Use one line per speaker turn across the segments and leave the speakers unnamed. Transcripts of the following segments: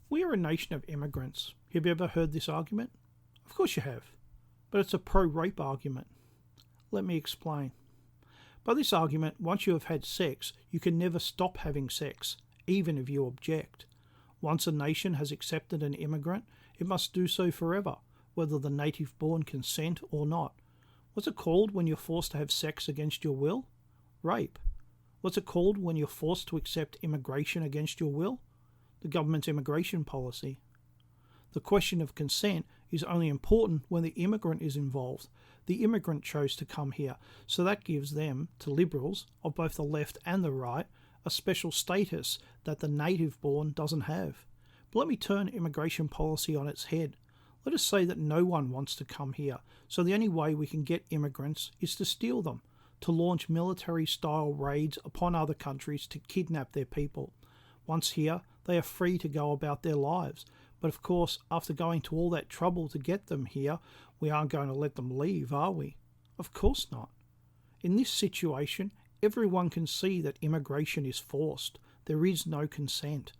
We are a nation of immigrants. Have you ever heard this argument? Of course you have. But it's a pro-rape argument. Let me explain. By this argument, once you have had sex, you can never stop having sex, even if you object. Once a nation has accepted an immigrant, it must do so forever, whether the native-born consent or not. What's it called when you're forced to have sex against your will? Rape. What's it called when you're forced to accept immigration against your will? The government's immigration policy. The question of consent is only important when the immigrant is involved. The immigrant chose to come here, so that gives them, to liberals, of both the left and the right, a special status that the native-born doesn't have. But let me turn immigration policy on its head. Let us say that no one wants to come here, so the only way we can get immigrants is to steal them, to launch military-style raids upon other countries to kidnap their people. Once here, they are free to go about their lives. But of course, after going to all that trouble to get them here, we aren't going to let them leave, are we? Of course not. In this situation, everyone can see that immigration is forced. There is no consent.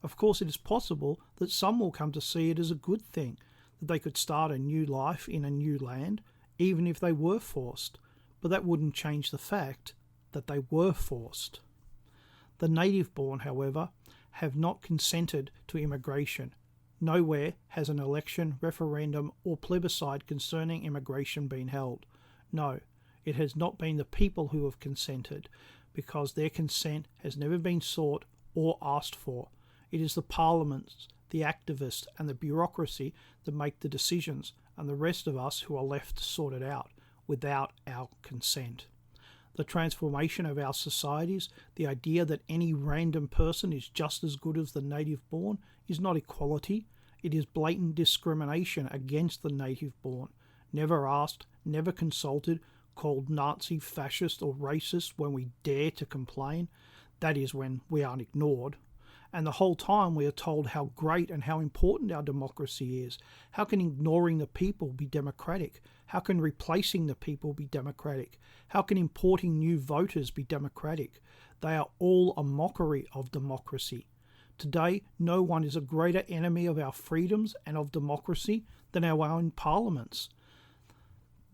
Of course, it is possible that some will come to see it as a good thing, that they could start a new life in a new land, even if they were forced. But that wouldn't change the fact that they were forced. The native-born, however, have not consented to immigration. Nowhere has an election, referendum or plebiscite concerning immigration been held. No, it has not been the people who have consented, because their consent has never been sought or asked for. It is the parliaments, the activists and the bureaucracy that make the decisions, and the rest of us who are left to sort it out without our consent. The transformation of our societies, the idea that any random person is just as good as the native-born, is not equality. It is blatant discrimination against the native-born. Never asked, never consulted, called Nazi, fascist or racist when we dare to complain. That is when we aren't ignored. And the whole time we are told how great and how important our democracy is. How can ignoring the people be democratic? How can replacing the people be democratic? How can importing new voters be democratic? They are all a mockery of democracy. Today, no one is a greater enemy of our freedoms and of democracy than our own parliaments.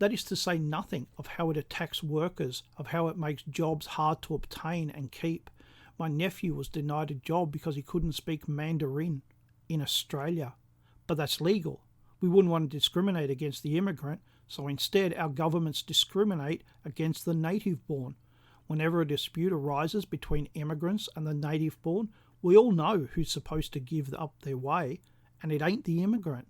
That is to say nothing of how it attacks workers, of how it makes jobs hard to obtain and keep. My nephew was denied a job because he couldn't speak Mandarin in Australia. But that's legal. We wouldn't want to discriminate against the immigrant, so instead our governments discriminate against the native-born. Whenever a dispute arises between immigrants and the native-born, we all know who's supposed to give up their way, and it ain't the immigrant.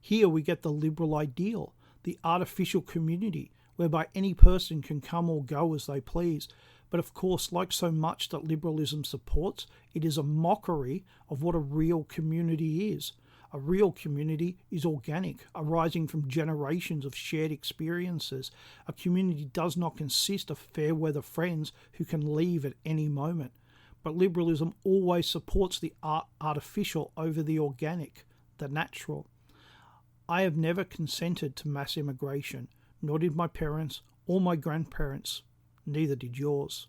Here we get the liberal ideal, the artificial community, whereby any person can come or go as they please. But of course, like so much that liberalism supports, it is a mockery of what a real community is. A real community is organic, arising from generations of shared experiences. A community does not consist of fair-weather friends who can leave at any moment. But liberalism always supports the artificial over the organic, the natural. I have never consented to mass immigration, nor did my parents or my grandparents. Neither did yours.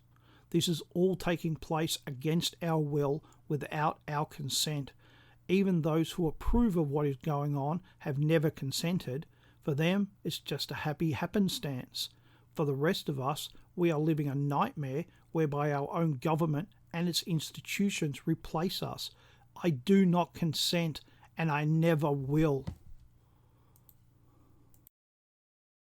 This is all taking place against our will, without our consent. Even those who approve of what is going on have never consented. For them, it's just a happy happenstance. For the rest of us, we are living a nightmare whereby our own government and its institutions replace us. I do not consent, and I never will.